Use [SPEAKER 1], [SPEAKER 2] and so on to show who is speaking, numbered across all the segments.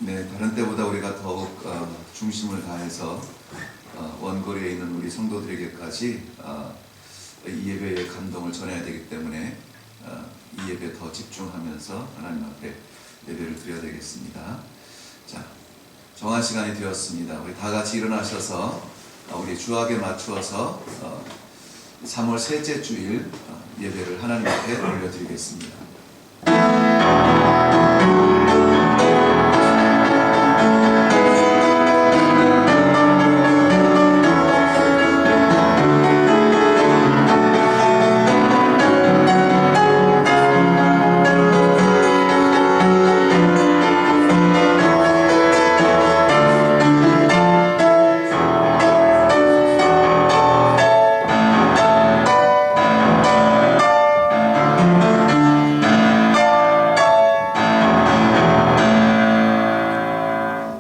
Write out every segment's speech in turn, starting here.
[SPEAKER 1] 네, 다른 때보다 우리가 더욱 중심을 다해서 원거리에 있는 우리 성도들에게까지 이 예배의 감동을 전해야 되기 때문에 이 예배에 더 집중하면서 하나님 앞에 예배를 드려야 되겠습니다. 자, 정한 시간이 되었습니다. 우리 다 같이 일어나셔서 우리 주학에 맞추어서 3월 셋째 주일 예배를 하나님 앞에 올려드리겠습니다.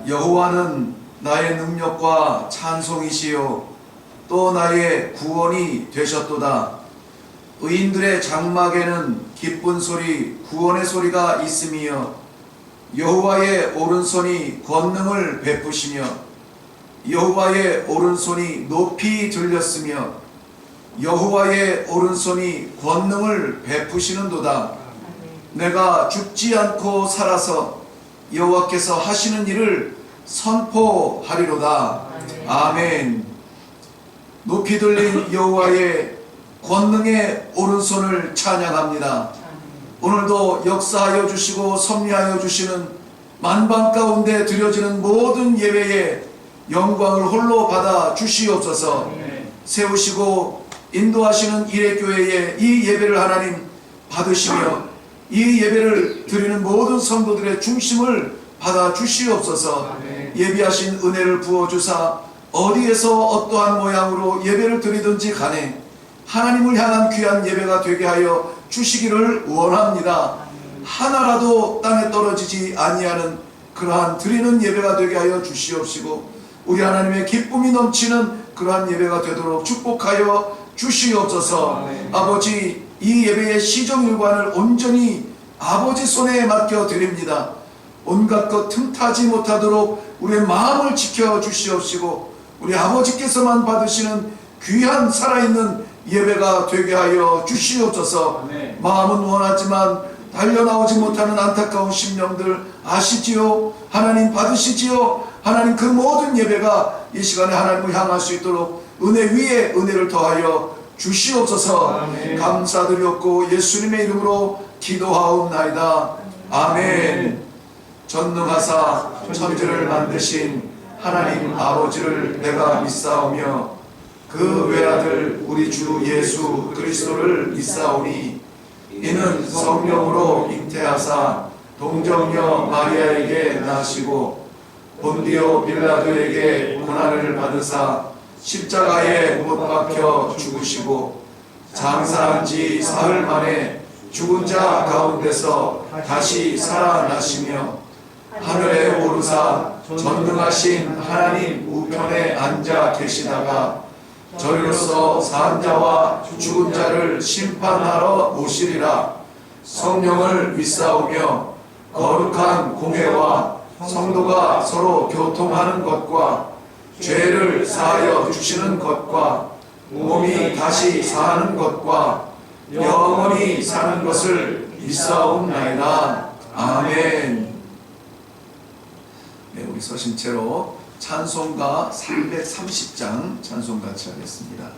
[SPEAKER 1] 여호와는 나의 능력과 찬송이시요 또 나의 구원이 되셨도다. 의인들의 장막에는 기쁜 소리 구원의 소리가 있음이여 여호와의 오른손이 권능을 베푸시며 여호와의 오른손이 높이 들렸으며 여호와의 오른손이 권능을 베푸시는도다. 내가 죽지 않고 살아서 여호와께서 하시는 일을 선포하리로다. 아멘. 높이 들린 여호와의 권능의 오른손을 찬양합니다. 오늘도 역사하여 주시고 섭리하여 주시는 만방 가운데 드려지는 모든 예배에 영광을 홀로 받아 주시옵소서. 세우시고 인도하시는 이레교회의 이 예배를 하나님 받으시며 이 예배를 드리는 모든 성도들의 중심을 받아 주시옵소서. 예비하신 은혜를 부어주사 어디에서 어떠한 모양으로 예배를 드리든지 간에 하나님을 향한 귀한 예배가 되게 하여 주시기를 원합니다. 하나라도 땅에 떨어지지 아니하는 그러한 드리는 예배가 되게 하여 주시옵시고 우리 하나님의 기쁨이 넘치는 그러한 예배가 되도록 축복하여 주시옵소서. 아버지, 이 예배의 시정일관을 온전히 아버지 손에 맡겨 드립니다. 온갖 것 틈타지 못하도록 우리의 마음을 지켜 주시옵시고 우리 아버지께서만 받으시는 귀한 살아있는 예배가 되게 하여 주시옵소서. 마음은 원하지만 달려나오지 못하는 안타까운 심령들 아시지요? 하나님 받으시지요? 하나님 그 모든 예배가 이 시간에 하나님을 향할 수 있도록 은혜 위에 은혜를 더하여 주시옵소서. 감사드렸고 예수님의 이름으로 기도하옵나이다. 아멘. 전능하사 천지를 만드신 하나님 아버지를 내가 믿사오며 그 외아들 우리 주 예수 그리스도를 믿사오니 이는 성령으로 잉태하사 동정녀 마리아에게 나시고 본디오 빌라도에게 고난을 받으사 십자가에 못 박혀 죽으시고 장사한 지 사흘 만에 죽은 자 가운데서 다시 살아나시며 하늘에 오르사 전능하신 하나님 우편에 앉아 계시다가 저리로서 산 자와 죽은 자를 심판하러 오시리라. 성령을 믿사오며 거룩한 공회와 성도가 서로 교통하는 것과 죄를 사하여 주시는 것과 몸이 다시 사는 것과 영원히 사는 것을 믿사옵나이다. 아멘. 네, 우리 서신 채로 찬송가 330장 찬송 같이 하겠습니다.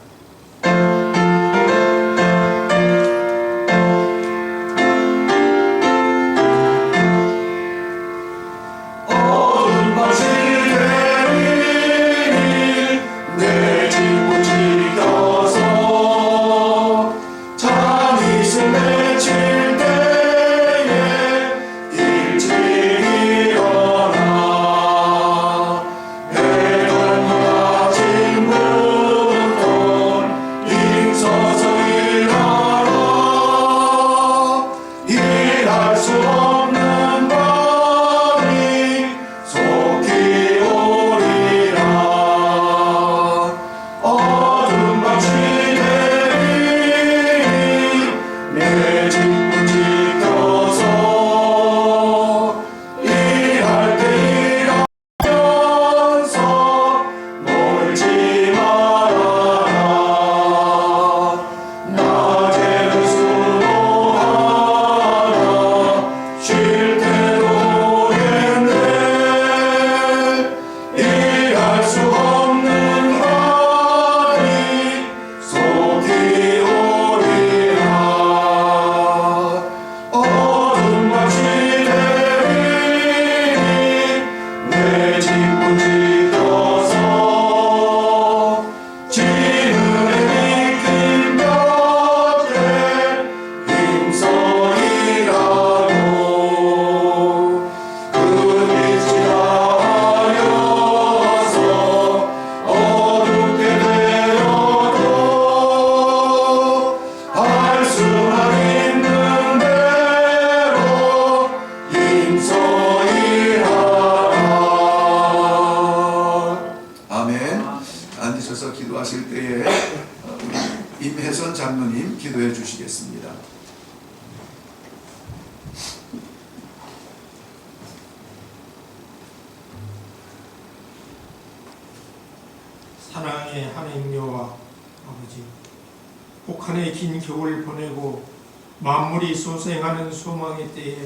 [SPEAKER 2] 일찍 일어나
[SPEAKER 1] 장로님 기도해 주시겠습니다.
[SPEAKER 2] 사랑의 하나님 여호와 아버지, 혹한의 긴 겨울을 보내고 만물이 소생하는 소망의 때에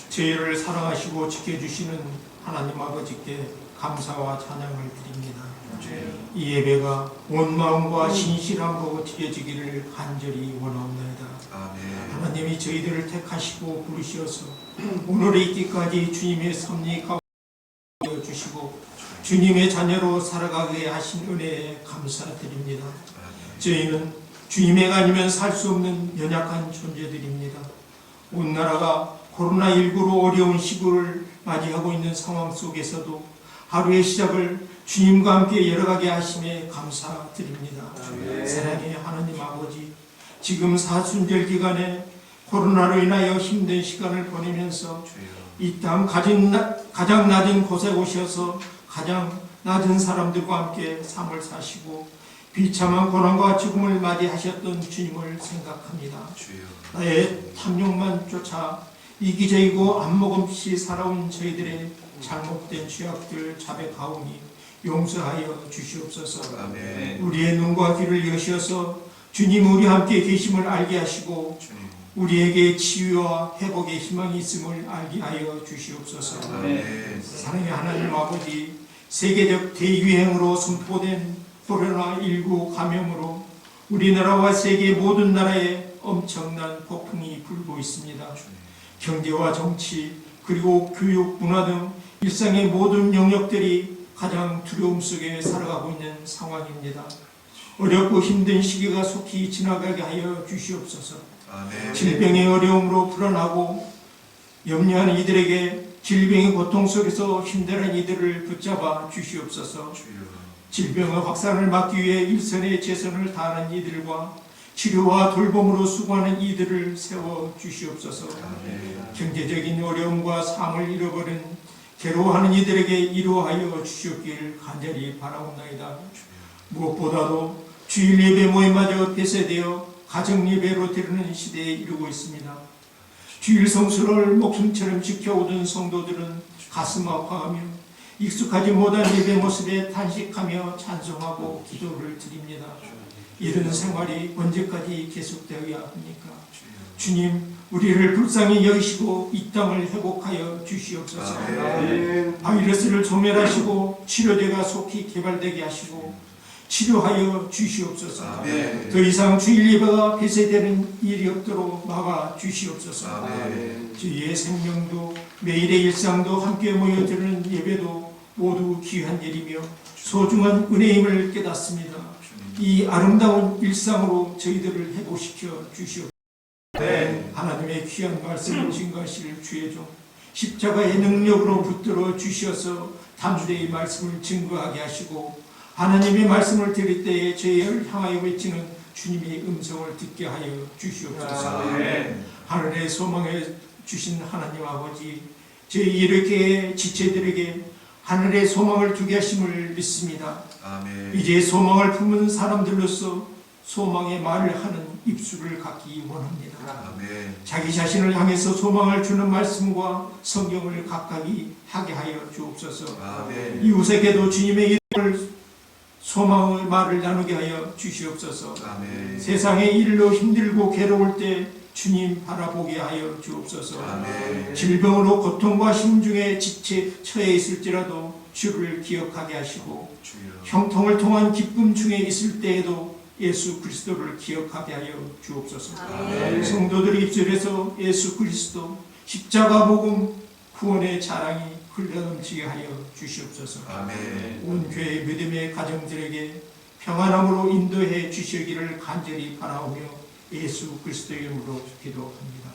[SPEAKER 2] 저희를 사랑하시고 지켜주시는 하나님 아버지께 감사와 찬양을 드립니다. 이 예배가 온 마음과 신실함으로 드려지기를 간절히 원하옵나이다. 하나님이 저희들을 택하시고 부르셔서 오늘에 있기까지 주님의 섭리 가운데 주시고 주님의 자녀로 살아가게 하신 은혜에 감사드립니다. 저희는 주님의 아니면 살 수 없는 연약한 존재들입니다. 온 나라가 코로나19로 어려운 시국을 맞이하고 있는 상황 속에서도 하루의 시작을 주님과 함께 열어가게 하심에 감사드립니다. 사랑의 하나님 아버지, 지금 사순절 기간에 코로나로 인하여 힘든 시간을 보내면서 이 땅 가장 낮은 곳에 오셔서 가장 낮은 사람들과 함께 삶을 사시고 비참한 고난과 죽음을 맞이하셨던 주님을 생각합니다. 나의 탐욕만 쫓아 이기적이고 안목없이 살아온 저희들의 잘못된 죄악들 자백하오니 용서하여 주시옵소서. 우리의 눈과 귀를 여셔서 주님 우리 함께 계심을 알게 하시고 우리에게 치유와 회복의 희망이 있음을 알게 하여 주시옵소서. 사랑의 하나님 아버지, 세계적 대유행으로 선포된 코로나19 감염으로 우리나라와 세계 모든 나라에 엄청난 폭풍이 불고 있습니다. 경제와 정치 그리고 교육, 문화 등 일상의 모든 영역들이 가장 두려움 속에 살아가고 있는 상황입니다. 어렵고 힘든 시기가 속히 지나가게 하여 주시옵소서. 질병의 어려움으로 불안하고 염려하는 이들에게 질병의 고통 속에서 힘들어하는 이들을 붙잡아 주시옵소서. 질병의 확산을 막기 위해 일선의 최선을 다하는 이들과 치료와 돌봄으로 수고하는 이들을 세워 주시옵소서. 경제적인 어려움과 삶을 잃어버린 괴로워하는 이들에게 이루하여 주시옵기를 간절히 바라옵나이다. 무엇보다도 주일 예배 모임마저 폐쇄되어 가정 예배로 드리는 시대에 이르고 있습니다. 주일 성수를 목숨처럼 지켜오던 성도들은 가슴 아파하며 익숙하지 못한 예배 모습에 탄식하며 찬송하고 기도를 드립니다. 이런 생활이 언제까지 계속되어야 합니까? 주님, 우리를 불쌍히 여기시고 이 땅을 회복하여 주시옵소서. 바이러스를 소멸하시고 치료제가 속히 개발되게 하시고 치료하여 주시옵소서. 더 이상 주일 예배가 폐쇄되는 일이 없도록 막아 주시옵소서. 주의 생명도 매일의 일상도 함께 모여드리는 예배도 모두 귀한 일이며 소중한 은혜임을 깨닫습니다. 이 아름다운 일상으로 저희들을 회복시켜 주시옵소서. 하나님의 귀한 말씀을 증거하실 주의 종 십자가의 능력으로 붙들어 주셔서 담대히 말씀을 증거하게 하시고 하나님의 말씀을 들을 때에 저희를 향하여 외치는 주님의 음성을 듣게 하여 주시옵소서. 하늘의 소망에 주신 하나님 아버지, 저희 이렇게 지체들에게 하늘의 소망을 두게 하심을 믿습니다. 이제 소망을 품은 사람들로서 소망의 말을 하는 입술을 갖기 원합니다. 자기 자신을 향해서 소망을 주는 말씀과 성경을 각각이 하게 하여 주옵소서. 이웃에게도 주님의 이름을 소망의 말을 나누게 하여 주시옵소서. 세상의 일로 힘들고 괴로울 때 주님 바라보게 하여 주옵소서. 질병으로 고통과 힘중에 처해 있을지라도 주를 기억하게 하시고 형통을 통한 기쁨 중에 있을 때에도 예수 그리스도를 기억하게 하여 주옵소서. 성도들의 입술에서 예수 그리스도 십자가 복음 구원의 자랑이 흘러넘치게 하여 주시옵소서. 온 교회 믿음의 가정들에게 평안함으로 인도해 주시기를 간절히 바라오며 예수 그리스도의 이름으로 기도합니다.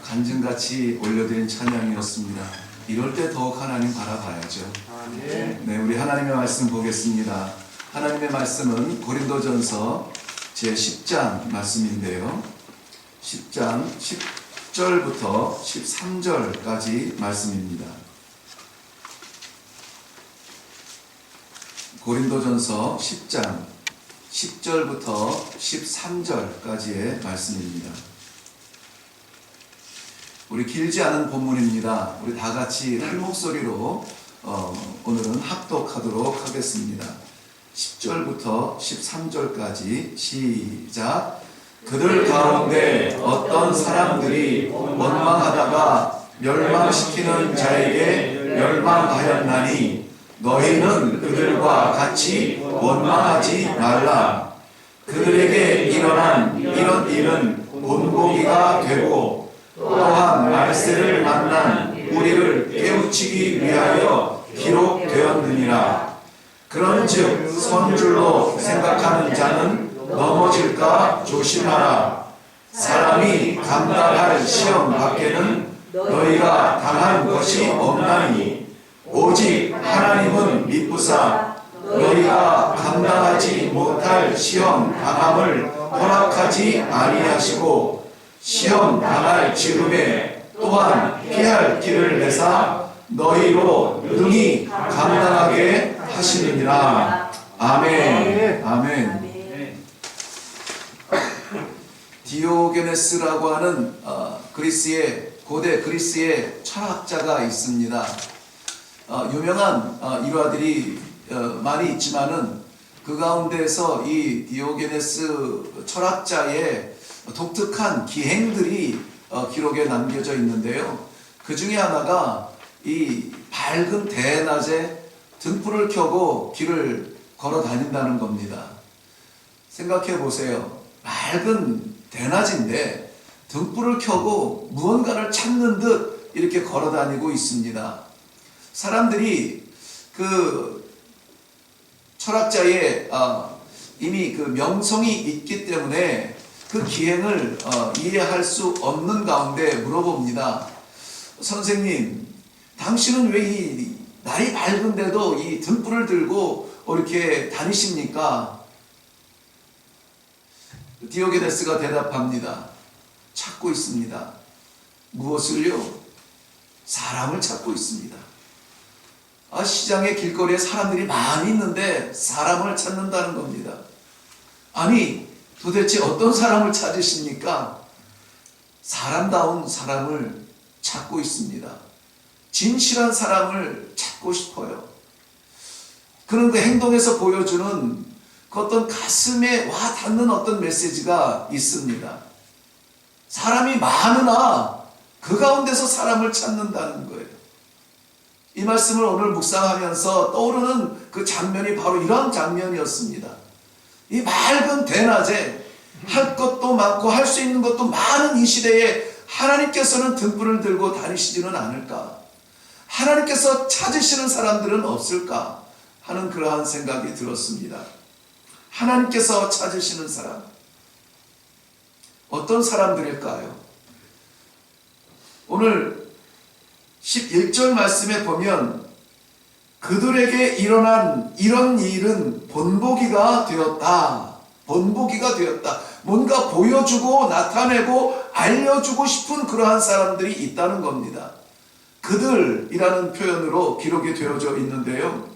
[SPEAKER 1] 간증같이 올려드린 찬양이었습니다. 이럴 때 더욱 하나님 바라봐야죠. 네, 우리 하나님의 말씀 보겠습니다. 하나님의 말씀은 고린도전서 제10장 말씀인데요. 10장 10절부터 13절까지 말씀입니다. 고린도전서 10장 10절부터 13절까지의 말씀입니다. 우리 길지 않은 본문입니다. 우리 다 같이 한 목소리로 오늘은 합독하도록 하겠습니다. 10절부터 13절까지 시작. 그들 가운데 어떤 사람들이 원망하다가 멸망시키는 자에게 멸망하였나니 너희는 그들과 같이 원망하지 말라. 그들에게 일어난 이런 일은 본보기가 되고 또한 말세를 만난 우리를 깨우치기 위하여 기록되었느니라. 그런즉 선줄로 생각하는 자는 넘어질까 조심하라. 사람이 감당할 시험 밖에는 너희가 당한 것이 없나니 오직 하나님은 미쁘사 너희가 감당하지 못할 시험 당함을 허락하지 아니하시고 시험 당할 지금에 또한 피할 길을 내사 너희로 능히 감당하게 하시느니라. 아멘. 아멘. 디오게네스라고 하는 고대 그리스의 철학자가 있습니다. 유명한 일화들이 많이 있지만은 그 가운데서 이 디오게네스 철학자의 독특한 기행들이 기록에 남겨져 있는데요. 그 중에 하나가 이 밝은 대낮에 등불을 켜고 길을 걸어 다닌다는 겁니다. 생각해 보세요. 밝은 대낮인데 등불을 켜고 무언가를 찾는 듯 이렇게 걸어 다니고 있습니다. 사람들이 그 철학자의 이미 그 명성이 있기 때문에 그 기행을 이해할 수 없는 가운데 물어봅니다. 선생님, 당신은 왜 이 날이 밝은데도 이 등불을 들고 이렇게 다니십니까? 디오게네스가 대답합니다. 찾고 있습니다. 무엇을요? 사람을 찾고 있습니다. 시장의 길거리에 사람들이 많이 있는데 사람을 찾는다는 겁니다. 아니, 도대체 어떤 사람을 찾으십니까? 사람다운 사람을 찾고 있습니다. 진실한 사람을 찾고 싶어요. 그런 그 행동에서 보여주는 그 어떤 가슴에 와 닿는 어떤 메시지가 있습니다. 사람이 많으나 그 가운데서 사람을 찾는다는 거예요. 이 말씀을 오늘 묵상하면서 떠오르는 그 장면이 바로 이런 장면이었습니다. 이 맑은 대낮에 할 것도 많고 할 수 있는 것도 많은 이 시대에 하나님께서는 등불을 들고 다니시지는 않을까? 하나님께서 찾으시는 사람들은 없을까? 하는 그러한 생각이 들었습니다. 하나님께서 찾으시는 사람, 어떤 사람들일까요? 오늘 11절 말씀에 보면 그들에게 일어난 이런 일은 본보기가 되었다. 본보기가 되었다. 뭔가 보여주고 나타내고 알려주고 싶은 그러한 사람들이 있다는 겁니다. 그들이라는 표현으로 기록이 되어져 있는데요.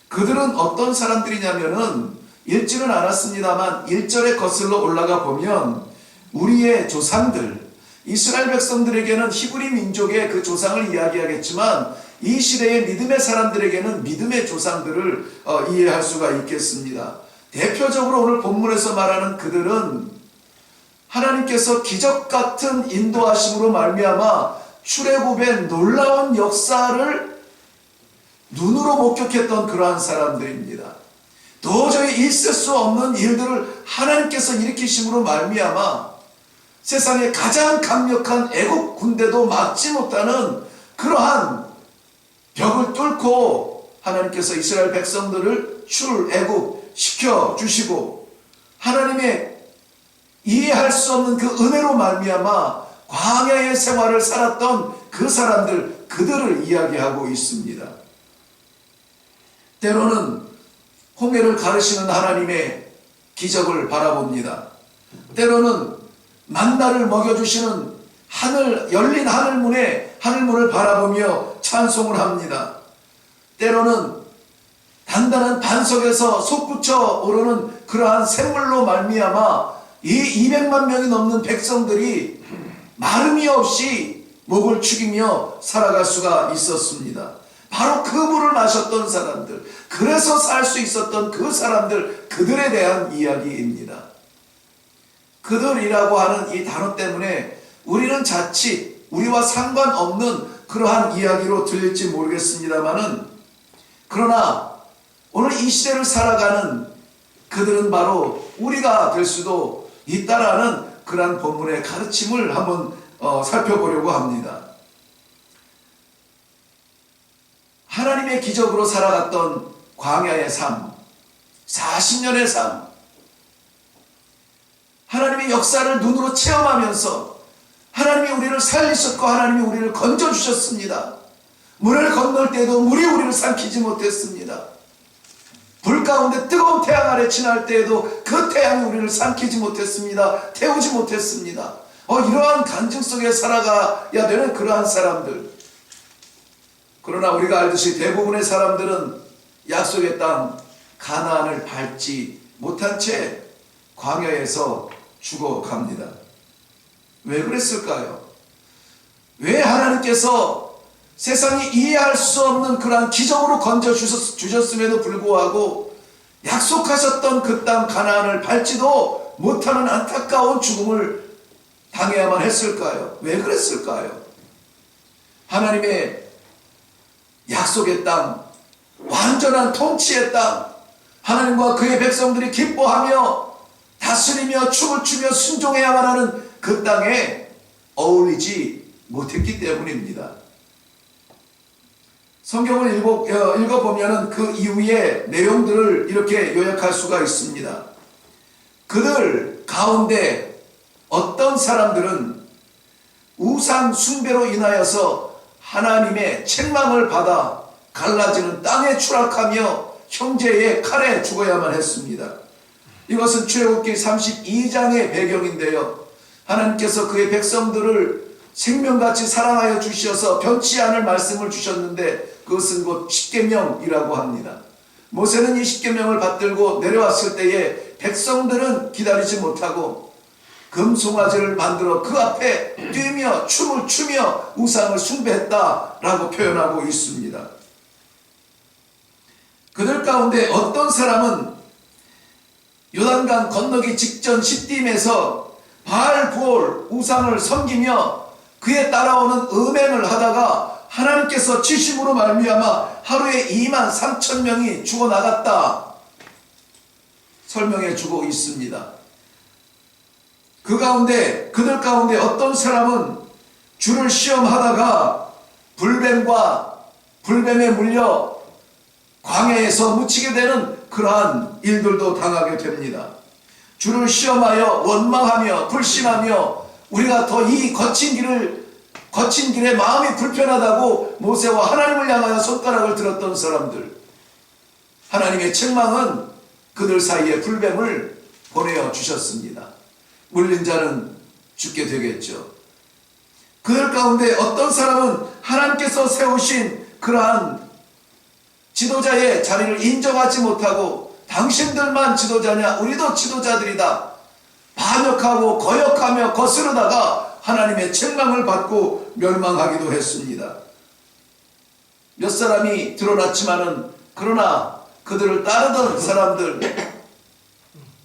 [SPEAKER 1] 그들은 어떤 사람들이냐면은 읽지는 않았습니다만 1절에 거슬러 올라가 보면 우리의 조상들, 이스라엘 백성들에게는 히브리 민족의 그 조상을 이야기하겠지만 이 시대의 믿음의 사람들에게는 믿음의 조상들을 이해할 수가 있겠습니다. 대표적으로 오늘 본문에서 말하는 그들은 하나님께서 기적 같은 인도하심으로 말미암아 출애굽의 놀라운 역사를 눈으로 목격했던 그러한 사람들입니다. 도저히 있을 수 없는 일들을 하나님께서 일으키심으로 말미암아 세상의 가장 강력한 애국 군대도 막지 못하는 그러한 벽을 뚫고 하나님께서 이스라엘 백성들을 출애굽 시켜주시고 하나님의 이해할 수 없는 그 은혜로 말미암아 광야의 생활을 살았던 그 사람들, 그들을 이야기하고 있습니다. 때로는 홍해를 가르시는 하나님의 기적을 바라봅니다. 때로는 만나를 먹여주시는 열린 하늘문을 바라보며 찬송을 합니다. 때로는 단단한 반석에서 솟구쳐 오르는 그러한 샘물로 말미암아 이 200만 명이 넘는 백성들이 마름이 없이 목을 축이며 살아갈 수가 있었습니다. 바로 그 물을 마셨던 사람들, 그래서 살 수 있었던 그 사람들, 그들에 대한 이야기입니다. 그들이라고 하는 이 단어 때문에 우리는 자칫 우리와 상관없는 그러한 이야기로 들릴지 모르겠습니다만은, 그러나 오늘 이 시대를 살아가는 그들은 바로 우리가 될 수도 있다라는 그러한 본문의 가르침을 한번 살펴보려고 합니다. 하나님의 기적으로 살아갔던 광야의 삶, 40년의 삶, 하나님의 역사를 눈으로 체험하면서 하나님이 우리를 살리셨고 하나님이 우리를 건져주셨습니다. 물을 건널 때에도 물이 우리를 삼키지 못했습니다. 불 가운데 뜨거운 태양 아래 지날 때에도 그 태양이 우리를 삼키지 못했습니다. 태우지 못했습니다. 이러한 간증 속에 살아가야 되는 그러한 사람들. 그러나 우리가 알듯이 대부분의 사람들은 약속의 땅 가나안을 밟지 못한 채 광야에서 죽어갑니다. 왜 그랬을까요? 왜 하나님께서 세상이 이해할 수 없는 그러한 기적으로 건져주셨음에도 불구하고 약속하셨던 그 땅 가나안을 밟지도 못하는 안타까운 죽음을 당해야만 했을까요? 왜 그랬을까요? 하나님의 약속의 땅, 완전한 통치의 땅, 하나님과 그의 백성들이 기뻐하며 다스리며 춤을 추며 순종해야만 하는 그 땅에 어울리지 못했기 때문입니다. 성경을 읽어보면 그 이후의 내용들을 이렇게 요약할 수가 있습니다. 그들 가운데 어떤 사람들은 우상 숭배로 인하여서 하나님의 책망을 받아 갈라지는 땅에 추락하며 형제의 칼에 죽어야만 했습니다. 이것은 출애굽기 32장의 배경인데요. 하나님께서 그의 백성들을 생명같이 사랑하여 주셔서 변치 않을 말씀을 주셨는데 그것은 곧 십계명이라고 합니다. 모세는 이 십계명을 받들고 내려왔을 때에 백성들은 기다리지 못하고 금송아지를 만들어 그 앞에 뛰며 춤을 추며 우상을 숭배했다라고 표현하고 있습니다. 그들 가운데 어떤 사람은 요단강 건너기 직전 시딤에서 바알부올 우상을 섬기며 그에 따라오는 음행을 하다가 하나님께서 치심으로 말미암아 하루에 23,000명이 죽어나갔다 설명해 주고 있습니다. 그들 가운데 어떤 사람은 주를 시험하다가 불뱀에 물려 광야에서 묻히게 되는 그러한 일들도 당하게 됩니다. 주를 시험하여 원망하며 불신하며 우리가 더 이 거친 길에 마음이 불편하다고 모세와 하나님을 향하여 손가락을 들었던 사람들, 하나님의 책망은 그들 사이에 불뱀을 보내어 주셨습니다. 물린 자는 죽게 되겠죠. 그들 가운데 어떤 사람은 하나님께서 세우신 그러한 지도자의 자리를 인정하지 못하고 당신들만 지도자냐, 우리도 지도자들이다, 반역하고 거역하며 거스르다가 하나님의 책망을 받고 멸망하기도 했습니다. 몇 사람이 드러났지만은 그러나 그들을 따르던 사람들,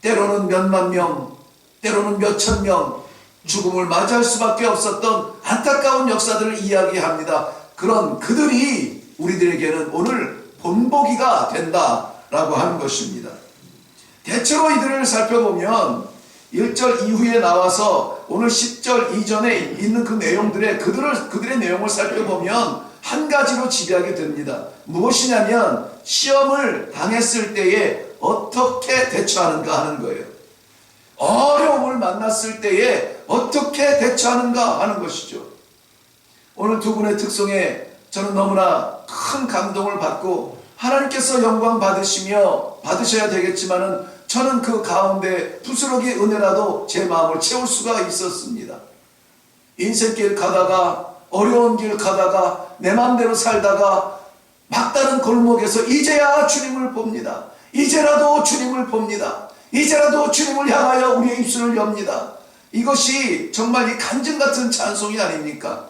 [SPEAKER 1] 때로는 몇만 명, 때로는 몇천 명 죽음을 맞이할 수밖에 없었던 안타까운 역사들을 이야기합니다. 그런 그들이 우리들에게는 오늘 본보기가 된다라고 하는 것입니다. 대체로 이들을 살펴보면 1절 이후에 나와서 오늘 10절 이전에 있는 그 내용들의 그들의 내용을 살펴보면 한 가지로 지배하게 됩니다. 무엇이냐면 시험을 당했을 때에 어떻게 대처하는가 하는 거예요. 어려움을 만났을 때에 어떻게 대처하는가 하는 것이죠. 오늘 두 분의 특성에 저는 너무나 큰 감동을 받고, 하나님께서 영광 받으셔야 되겠지만은 저는 그 가운데 부스러기 은혜라도 제 마음을 채울 수가 있었습니다. 인생길 가다가, 어려운 길 가다가, 내 마음대로 살다가 막다른 골목에서 이제야 주님을 봅니다. 이제라도 주님을 봅니다. 이제라도 주님을 향하여 우리의 입술을 엽니다. 이것이 정말 이 간증 같은 찬송이 아닙니까?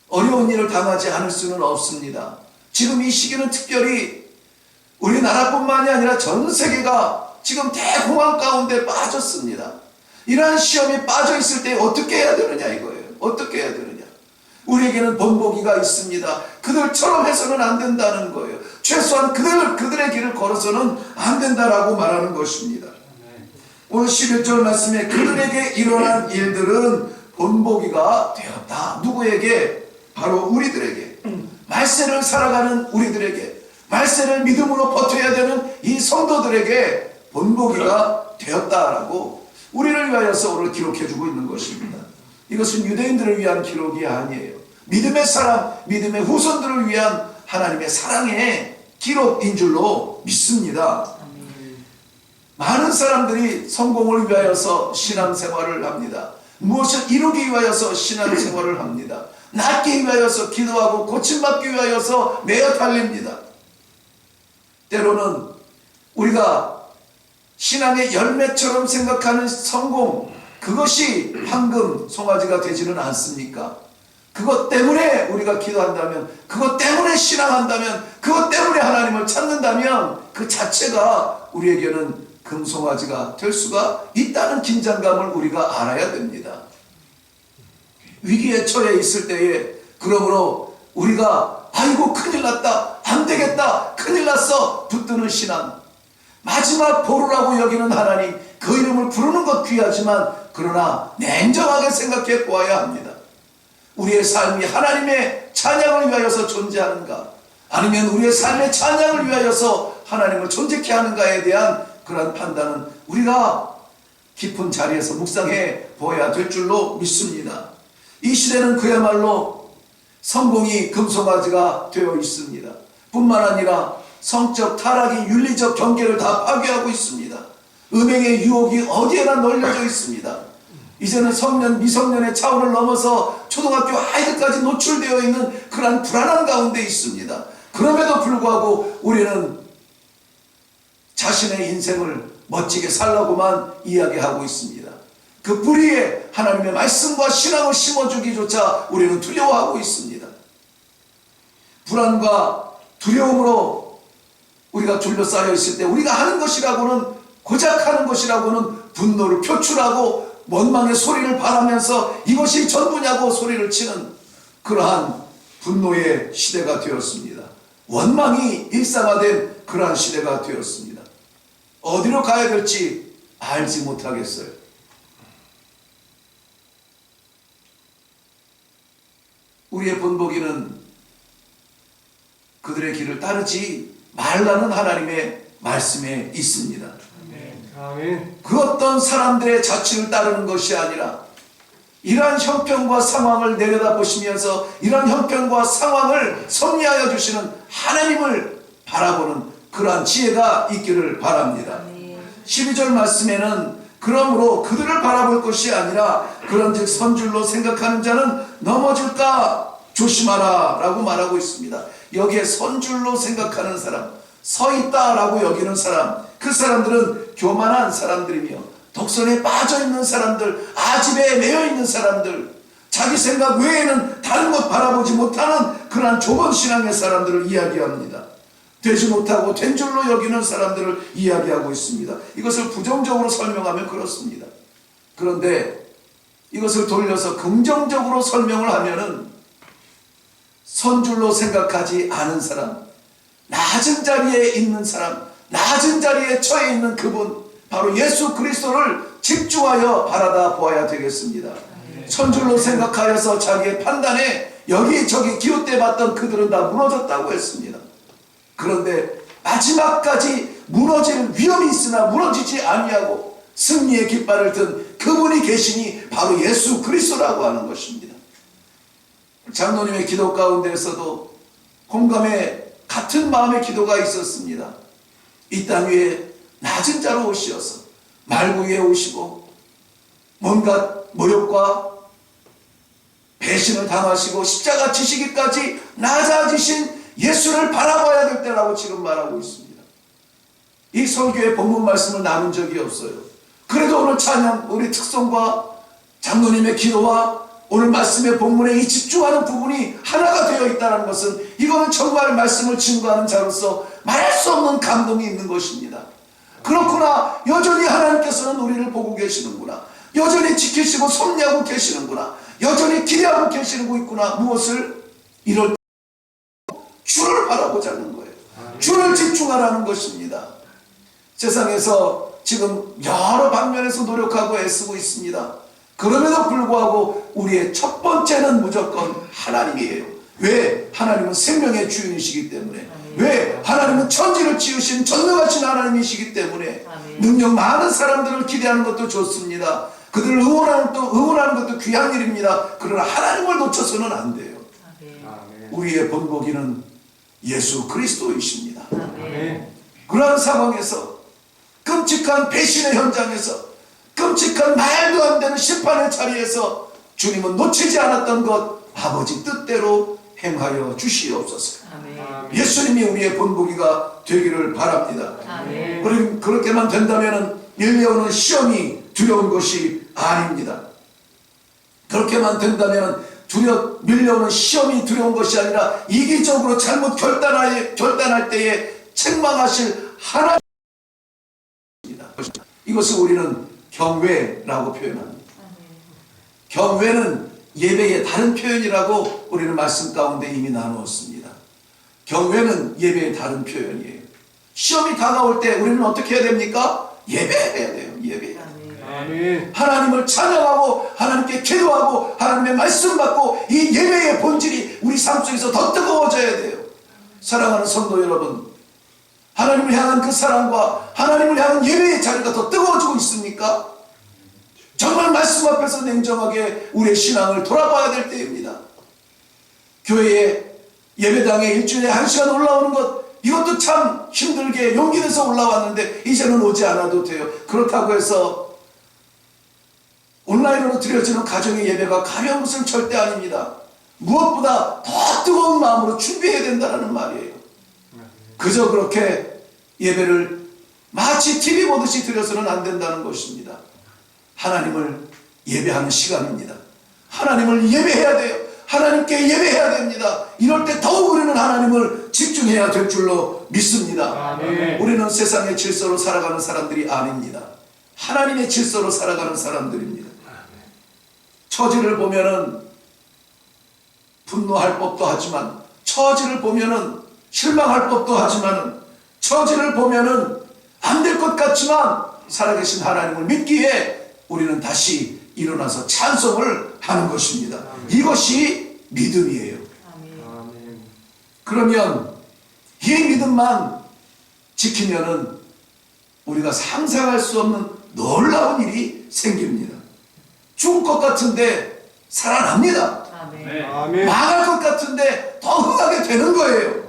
[SPEAKER 1] 어려운 일을 당하지 않을 수는 없습니다. 지금 이 시기는 특별히 우리나라뿐만이 아니라 전 세계가 지금 대공황 가운데 빠졌습니다. 이러한 시험에 빠져 있을 때 어떻게 해야 되느냐 이거예요. 어떻게 해야 되느냐. 우리에게는 본보기가 있습니다. 그들처럼 해서는 안 된다는 거예요. 최소한 그들의 길을 걸어서는 안 된다라고 말하는 것입니다. 오늘 11절 말씀에 그들에게 일어난 일들은 본보기가 되었다. 누구에게? 바로 우리들에게. 말세를 살아가는 우리들에게, 말세를 믿음으로 버텨야 되는 이 성도들에게 본보기가 되었다라고 우리를 위하여서 오늘 기록해주고 있는 것입니다. 이것은 유대인들을 위한 기록이 아니에요. 믿음의 사람, 믿음의 후손들을 위한 하나님의 사랑의 기록인 줄로 믿습니다. 많은 사람들이 성공을 위하여서 신앙생활을 합니다. 무엇을 이루기 위하여서 신앙생활을 합니다. 낫기 위하여서 기도하고 고침받기 위하여서 매어 달립니다. 때로는 우리가 신앙의 열매처럼 생각하는 성공, 그것이 황금 송아지가 되지는 않습니까? 그것 때문에 우리가 기도한다면, 그것 때문에 신앙한다면, 그것 때문에 하나님을 찾는다면 그 자체가 우리에게는 금송아지가 될 수가 있다는 긴장감을 우리가 알아야 됩니다. 위기에 처해 있을 때에 그러므로 우리가 아이고 큰일 났다, 안 되겠다, 큰일 났어 붙드는 신앙, 마지막 보루라고 여기는 하나님, 그 이름을 부르는 것 귀하지만 그러나 냉정하게 생각해 보아야 합니다. 우리의 삶이 하나님의 찬양을 위하여서 존재하는가, 아니면 우리의 삶의 찬양을 위하여서 하나님을 존재케 하는가에 대한 그러한 판단은 우리가 깊은 자리에서 묵상해 보아야 될 줄로 믿습니다. 이 시대는 그야말로 성공이 금송아지가 되어 있습니다. 뿐만 아니라 성적 타락이 윤리적 경계를 다 파괴하고 있습니다. 음행의 유혹이 어디에나 널려져 있습니다. 이제는 성년, 미성년의 차원을 넘어서 초등학교 아이들까지 노출되어 있는 그러한 불안한 가운데 있습니다. 그럼에도 불구하고 우리는 자신의 인생을 멋지게 살라고만 이야기하고 있습니다. 그 뿌리에 하나님의 말씀과 신앙을 심어주기조차 우리는 두려워하고 있습니다. 불안과 두려움으로 우리가 둘러싸여 있을 때 우리가 하는 것이라고는, 고작 하는 것이라고는 분노를 표출하고 원망의 소리를 바라면서 이것이 전부냐고 소리를 치는 그러한 분노의 시대가 되었습니다. 원망이 일상화된 그러한 시대가 되었습니다. 어디로 가야 될지 알지 못하겠어요. 우리의 본보기는 그들의 길을 따르지 말라는 하나님의 말씀에 있습니다.
[SPEAKER 2] 아멘.
[SPEAKER 1] 그 어떤 사람들의 자취를 따르는 것이 아니라 이러한 형편과 상황을 내려다보시면서 이러한 형편과 상황을 섭리하여 주시는 하나님을 바라보는 그러한 지혜가 있기를 바랍니다. 12절 말씀에는 그러므로 그들을 바라볼 것이 아니라 그런즉 선줄로 생각하는 자는 넘어질까 조심하라 라고 말하고 있습니다. 여기에 선줄로 생각하는 사람, 서 있다라고 여기는 사람, 그 사람들은 교만한 사람들이며 독선에 빠져있는 사람들, 아집에 매여있는 사람들, 자기 생각 외에는 다른 것 바라보지 못하는 그러한 좁은 신앙의 사람들을 이야기합니다. 되지 못하고 된 줄로 여기는 사람들을 이야기하고 있습니다. 이것을 부정적으로 설명하면 그렇습니다. 그런데 이것을 돌려서 긍정적으로 설명을 하면은 선줄로 생각하지 않은 사람, 낮은 자리에 있는 사람, 낮은 자리에 처해 있는 그분, 바로 예수 그리스도를 집중하여 바라다 보아야 되겠습니다. 선줄로 생각하여서 자기의 판단에 여기저기 기웃대봤던 그들은 다 무너졌다고 했습니다. 그런데 마지막까지 무너질 위험이 있으나 무너지지 아니하고 승리의 깃발을 든 그분이 계시니 바로 예수 그리스도라고 하는 것입니다. 장로님의 기도 가운데서도 공감의 같은 마음의 기도가 있었습니다. 이 땅 위에 낮은 자로 오시어서 말구 위에 오시고 뭔가 모욕과 배신을 당하시고 십자가 지시기까지 낮아지신 예수를 바라봐야 될 때라고 지금 말하고 있습니다. 이 설교의 본문 말씀을 나눈 적이 없어요. 그래도 오늘 찬양, 우리 특성과 장로님의 기도와 오늘 말씀의 본문에 이 집중하는 부분이 하나가 되어 있다는 것은 이거는 정말 말씀을 증거하는 자로서 말할 수 없는 감동이 있는 것입니다. 그렇구나. 여전히 하나님께서는 우리를 보고 계시는구나. 여전히 지키시고 섭리하고 계시는구나. 여전히 기대하고 계시고 있구나. 무엇을? 이럴 때 주를 바라보자는 거예요. 주를 집중하라는 것입니다. 세상에서 지금 여러 방면에서 노력하고 애쓰고 있습니다. 그럼에도 불구하고 우리의 첫 번째는 무조건 하나님이에요. 왜? 하나님은 생명의 주인이시기 때문에. 왜? 하나님은 천지를 지으신 전능하신 하나님이시기 때문에. 능력 많은 사람들을 기대하는 것도 좋습니다. 그들을 응원하는 것도 귀한 일입니다. 그러나 하나님을 놓쳐서는 안 돼요. 우리의 본보기는 예수 그리스도이십니다. 그러한 상황에서 끔찍한 배신의 현장에서 끔찍한 말도 안 되는 심판의 자리에서 주님은 놓치지 않았던 것 아버지 뜻대로 행하여 주시옵소서. 예수님이 우리의 본보기가 되기를 바랍니다. 그렇게만 된다면 밀려오는 시험이 두려운 것이 아닙니다. 그렇게만 된다면 밀려오는 시험이 두려운 것이 아니라 이기적으로 잘못 결단할 때에 책망하실 하나님입니다. 이것을 우리는 경외라고 표현합니다. 경외는 예배의 다른 표현이라고 우리는 말씀 가운데 이미 나누었습니다. 경외는 예배의 다른 표현이에요. 시험이 다가올 때 우리는 어떻게 해야 됩니까? 예배해야 돼요. 예배해야 돼요. 하나님을 찬양하고 하나님께 기도하고 하나님의 말씀 받고 이 예배의 본질이 우리 삶 속에서 더 뜨거워져야 돼요. 사랑하는 성도 여러분, 하나님을 향한 그 사랑과 하나님을 향한 예배의 자리가 더 뜨거워지고 있습니까? 정말 말씀 앞에서 냉정하게 우리의 신앙을 돌아봐야 될 때입니다. 교회에 예배당에 일주일에 1시간 올라오는 것, 이것도 참 힘들게 용기 내서 올라왔는데 이제는 오지 않아도 돼요. 그렇다고 해서 온라인으로 드려지는 가정의 예배가 가벼운 것은 절대 아닙니다. 무엇보다 더 뜨거운 마음으로 준비해야 된다는 말이에요. 그저 그렇게 예배를 마치 TV 보듯이 드려서는 안 된다는 것입니다. 하나님을 예배하는 시간입니다. 하나님을 예배해야 돼요. 하나님께 예배해야 됩니다. 이럴 때 더욱 우리는 하나님을 집중해야 될 줄로 믿습니다. 우리는 세상의 질서로 살아가는 사람들이 아닙니다. 하나님의 질서로 살아가는 사람들입니다. 처지를 보면은 분노할 법도 하지만, 처지를 보면은 실망할 법도 하지만, 처지를 보면은 안 될 것 같지만 살아계신 하나님을 믿기에 우리는 다시 일어나서 찬송을 하는 것입니다. 이것이 믿음이에요. 그러면 이 믿음만 지키면은 우리가 상상할 수 없는 놀라운 일이 생깁니다. 죽을 것 같은데 살아납니다. 망할 것 같은데 더 흥하게 되는 거예요.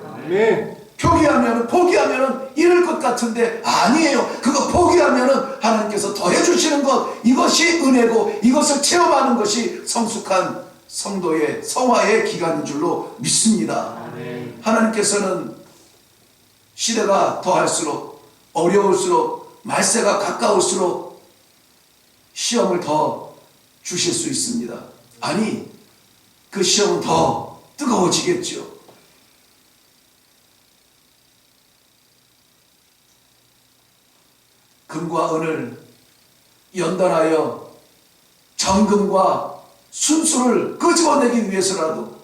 [SPEAKER 1] 포기하면 잃을 것 같은데 아니에요. 그거 포기하면 하나님께서 더해주시는 것, 이것이 은혜고 이것을 체험하는 것이 성숙한 성도의 성화의 기간인 줄로 믿습니다. 하나님께서는 시대가 더할수록, 어려울수록, 말세가 가까울수록 시험을 더 주실 수 있습니다. 아니, 그 시험은 더 뜨거워지겠죠. 금과 은을 연단하여 정금과 순수를 끄집어내기 위해서라도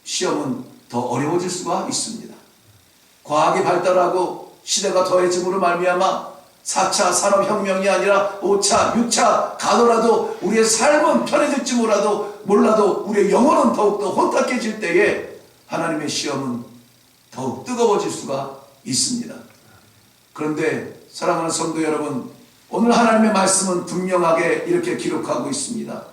[SPEAKER 1] 시험은 더 어려워질 수가 있습니다. 과학이 발달하고 시대가 더해짐으로 말미암아 4차 산업혁명이 아니라 5차, 6차 가더라도 우리의 삶은 편해질지 몰라도 우리의 영혼은 더욱더 혼탁해질 때에 하나님의 시험은 더욱 뜨거워질 수가 있습니다. 그런데 사랑하는 성도 여러분, 오늘 하나님의 말씀은 분명하게 이렇게 기록하고 있습니다.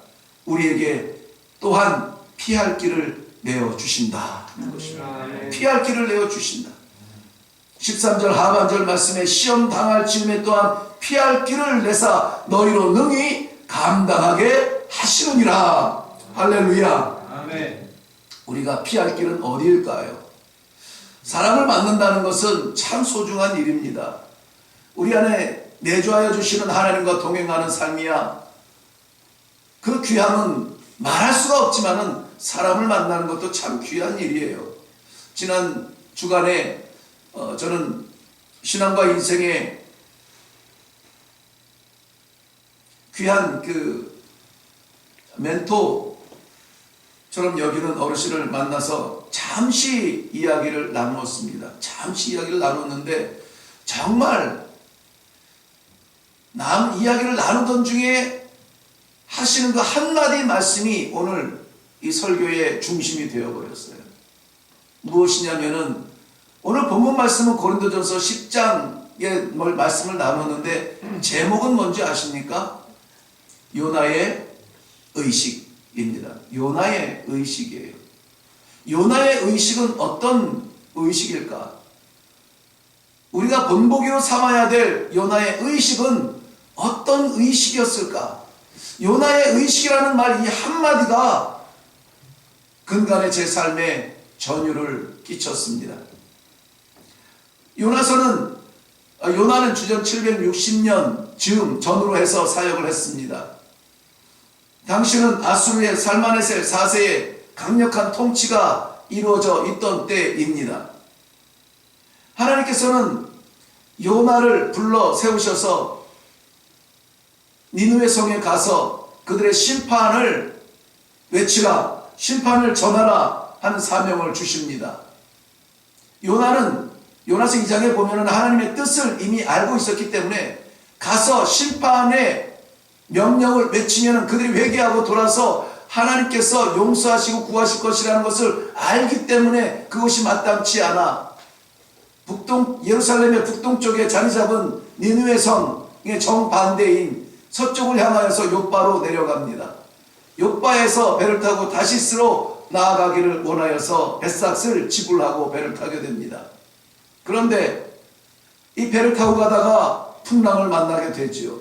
[SPEAKER 1] 우리에게 또한 피할 길을 내어주신다는 것입니다. 피할 길을 내어주신다. 13절 하반절 말씀에 시험 당할 즈음에 또한 피할 길을 내사 너희로 능히 감당하게 하시느니라. 할렐루야.
[SPEAKER 3] 아멘.
[SPEAKER 1] 우리가 피할 길은 어디일까요? 사람을 만난다는 것은 참 소중한 일입니다. 우리 안에 내주하여 주시는 하나님과 동행하는 삶이야. 그 귀함은 말할 수가 없지만은 사람을 만나는 것도 참 귀한 일이에요. 지난 주간에 저는 신앙과 인생의 귀한 그 멘토처럼 여기는 어르신을 만나서 잠시 이야기를 나누었습니다. 잠시 이야기를 나눴는데 정말 이야기를 나누던 중에 하시는 그 한마디 말씀이 오늘 이 설교의 중심이 되어버렸어요. 무엇이냐면은 오늘 본문 말씀은 고린도전서 10장의 말씀을 나눴는데 제목은 뭔지 아십니까? 요나의 의식입니다. 요나의 의식이에요. 요나의 의식은 어떤 의식일까? 우리가 본보기로 삼아야 될 요나의 의식은 어떤 의식이었을까? 요나의 의식이라는 말 이 한마디가 근간의 제 삶에 전율을 끼쳤습니다. 요나는 주전 760년 즈음 전으로 해서 사역을 했습니다. 당시는 아수르의 살마네셀 4세의 강력한 통치가 이루어져 있던 때입니다. 하나님께서는 요나를 불러 세우셔서 니느웨 성에 가서 그들의 심판을 외치라, 심판을 전하라 하는 사명을 주십니다. 요나는 요나서 2장에 보면 하나님의 뜻을 이미 알고 있었기 때문에 가서 심판의 명령을 외치면 그들이 회개하고 돌아서 하나님께서 용서하시고 구하실 것이라는 것을 알기 때문에 그것이 마땅치 않아 예루살렘의 북동쪽에 자리 잡은 니느웨 성의 정반대인 서쪽을 향하여서 욥바로 내려갑니다. 욥바에서 배를 타고 다시스로 나아가기를 원하여서 벳삭을 지불하고 배를 타게 됩니다. 그런데 이 배를 타고 가다가 풍랑을 만나게 되지요.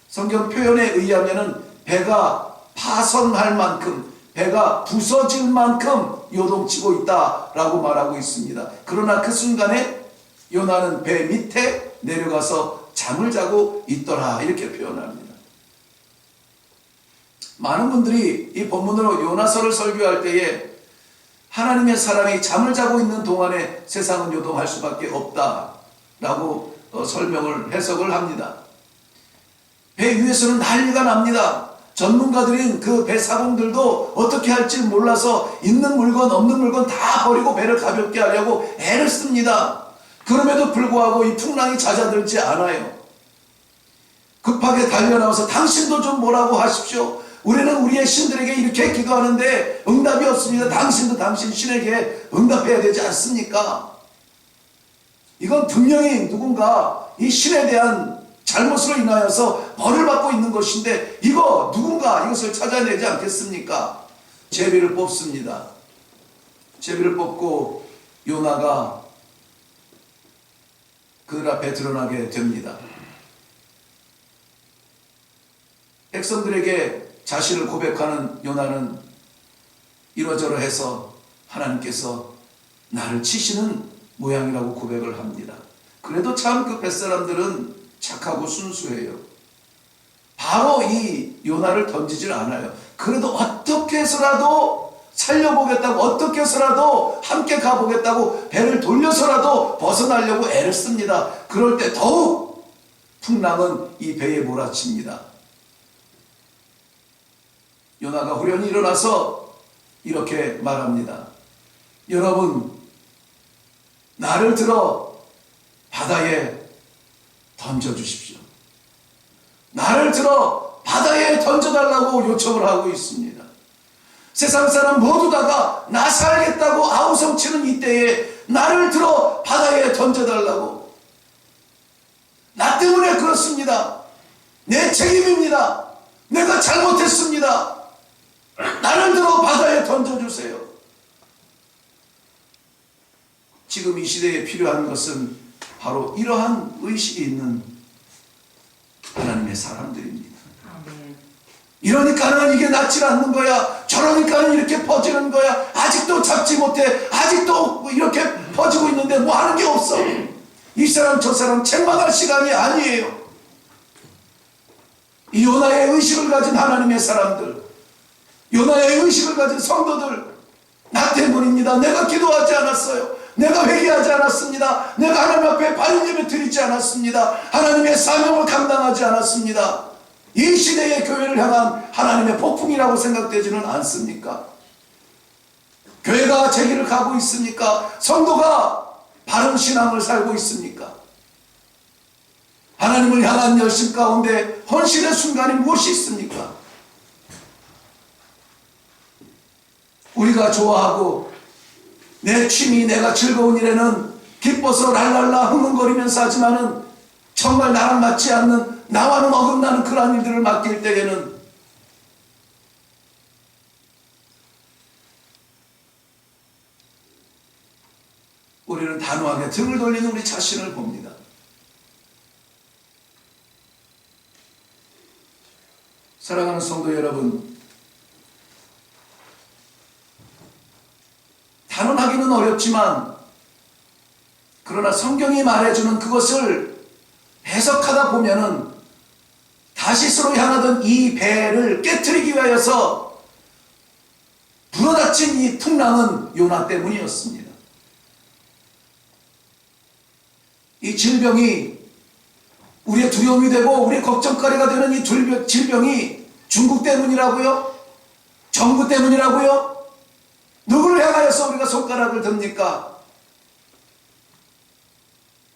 [SPEAKER 1] 성경 표현에 의하면 배가 파선할 만큼, 배가 부서질 만큼 요동치고 있다라고 말하고 있습니다. 그러나 그 순간에 요나는 배 밑에 내려가서 잠을 자고 있더라 이렇게 표현합니다. 많은 분들이 이 본문으로 요나서를 설교할 때에 하나님의 사람이 잠을 자고 있는 동안에 세상은 요동할 수밖에 없다라고 설명을 해석을 합니다. 배 위에서는 난리가 납니다. 전문가들인 그 배 사공들도 어떻게 할지 몰라서 있는 물건 없는 물건 다 버리고 배를 가볍게 하려고 애를 씁니다. 그럼에도 불구하고 이 풍랑이 잦아들지 않아요. 급하게 달려나와서 당신도 좀 뭐라고 하십시오. 우리는 우리의 신들에게 이렇게 기도하는데 응답이 없습니다. 당신도 당신 신에게 응답해야 되지 않습니까? 이건 분명히 누군가 이 신에 대한 잘못으로 인하여서 벌을 받고 있는 것인데 누군가 이것을 찾아내지 않겠습니까? 제비를 뽑습니다. 제비를 뽑고 요나가 그들 앞에 드러나게 됩니다. 백성들에게 자신을 고백하는 요나는 이러저러해서 하나님께서 나를 치시는 모양이라고 고백을 합니다. 그래도 참 그 뱃사람들은 착하고 순수해요. 바로 이 요나를 던지질 않아요. 그래도 어떻게 해서라도 살려보겠다고, 어떻게 해서라도 함께 가보겠다고 배를 돌려서라도 벗어나려고 애를 씁니다. 그럴 때 더욱 풍랑은 이 배에 몰아칩니다. 요나가 후련히 일어나서 이렇게 말합니다. 여러분, 나를 들어 바다에 던져주십시오. 나를 들어 바다에 던져달라고 요청을 하고 있습니다. 세상 사람 모두 다가 나 살겠다고 아우성치는 이때에 나를 들어 바다에 던져달라고. 나 때문에 그렇습니다. 내 책임입니다. 내가 잘못했습니다. 나를 들어 바다에 던져주세요. 지금 이 시대에 필요한 것은 바로 이러한 의식이 있는 하나님의 사람들입니다. 이러니까는 이게 낫지 않는 거야. 저러니까는 이렇게 퍼지는 거야. 아직도 잡지 못해. 아직도 이렇게 퍼지고 있는데 뭐 하는 게 없어. 이 사람 저 사람 책망할 시간이 아니에요. 이 요나의 의식을 가진 하나님의 사람들, 요나의 의식을 가진 성도들, 나 때문입니다. 내가 기도하지 않았어요. 내가 회개하지 않았습니다. 내가 하나님 앞에 바른 예배 드리지 않았습니다. 하나님의 사명을 감당하지 않았습니다. 이 시대의 교회를 향한 하나님의 폭풍이라고 생각되지는 않습니까? 교회가 제 길을 가고 있습니까? 성도가 바른 신앙을 살고 있습니까? 하나님을 향한 열심 가운데 헌신의 순간이 무엇이 있습니까? 우리가 좋아하고 내 취미, 내가 즐거운 일에는 기뻐서 랄랄라 흥흥거리면서 하지만은 정말 나랑 맞지 않는, 나와는 어긋나는 그러한 일들을 맡길 때에는 우리는 단호하게 등을 돌리는 우리 자신을 봅니다. 사랑하는 성도 여러분, 단언하기는 어렵지만 그러나 성경이 말해주는 그것을 해석하다 보면은 다시스로 향하던 이 배를 깨트리기 위하여서 불어닥친 이 풍랑은 요나 때문이었습니다. 이 질병이 우리의 두려움이 되고 우리의 걱정거리가 되는 이 질병이 중국 때문이라고요? 정부 때문이라고요? 누구를 향하여서 우리가 손가락을 듭니까?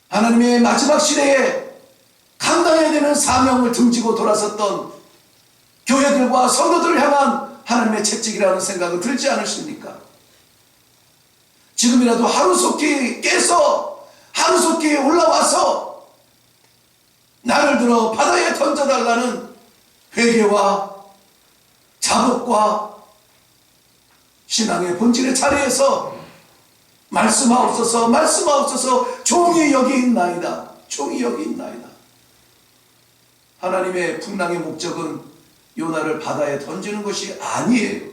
[SPEAKER 1] 하나님의 마지막 시대에 감당해야 되는 사명을 등지고 돌아섰던 교회들과 성도들을 향한 하나님의 채찍이라는 생각은 들지 않으십니까? 지금이라도 하루속히 깨서 하루속히 올라와서 나를 들어 바다에 던져달라는 회개와 자복과 신앙의 본질의 자리에서 말씀하옵소서, 말씀하옵소서, 종이 여기 있나이다, 종이 여기 있나이다. 하나님의 풍랑의 목적은 요나를 바다에 던지는 것이 아니에요.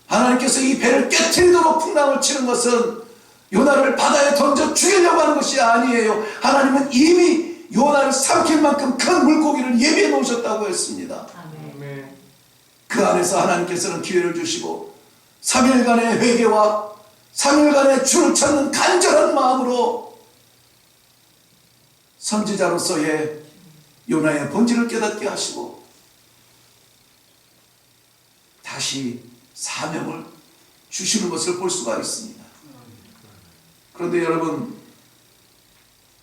[SPEAKER 1] 하나님께서 이 배를 깨트리도록 풍랑을 치는 것은 요나를 바다에 던져 죽이려고 하는 것이 아니에요. 하나님은 이미 요나를 삼킬 만큼 큰 물고기를 예비해 놓으셨다고 했습니다.
[SPEAKER 2] 아멘.
[SPEAKER 1] 그 안에서 하나님께서는 기회를 주시고 3일간의 회개와 3일간의 주를 찾는 간절한 마음으로 선지자로서의 요나의 본질을 깨닫게 하시고 다시 사명을 주시는 것을 볼 수가 있습니다. 그런데 여러분,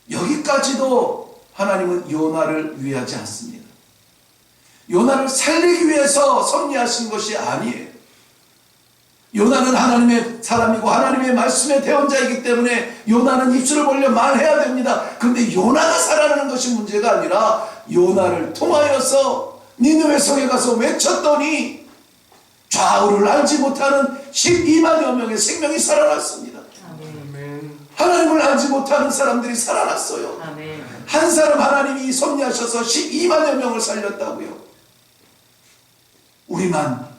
[SPEAKER 1] 여기까지도 하나님은 요나를 위하지 않습니다. 요나를 살리기 위해서 섭리하신 것이 아니에요. 요나는 하나님의 사람이고 하나님의 말씀의 대언자이기 때문에 요나는 입술을 벌려 말해야 됩니다. 그런데 요나가 살아나는 것이 문제가 아니라 요나를 통하여서 니느웨 성에 가서 외쳤더니 좌우를 알지 못하는 12만여 명의 생명이 살아났습니다.
[SPEAKER 2] 아멘.
[SPEAKER 1] 하나님을 알지 못하는 사람들이 살아났어요.
[SPEAKER 2] 아멘.
[SPEAKER 1] 한 사람 하나님이 섭리하셔서 12만여 명을 살렸다고요. 우리만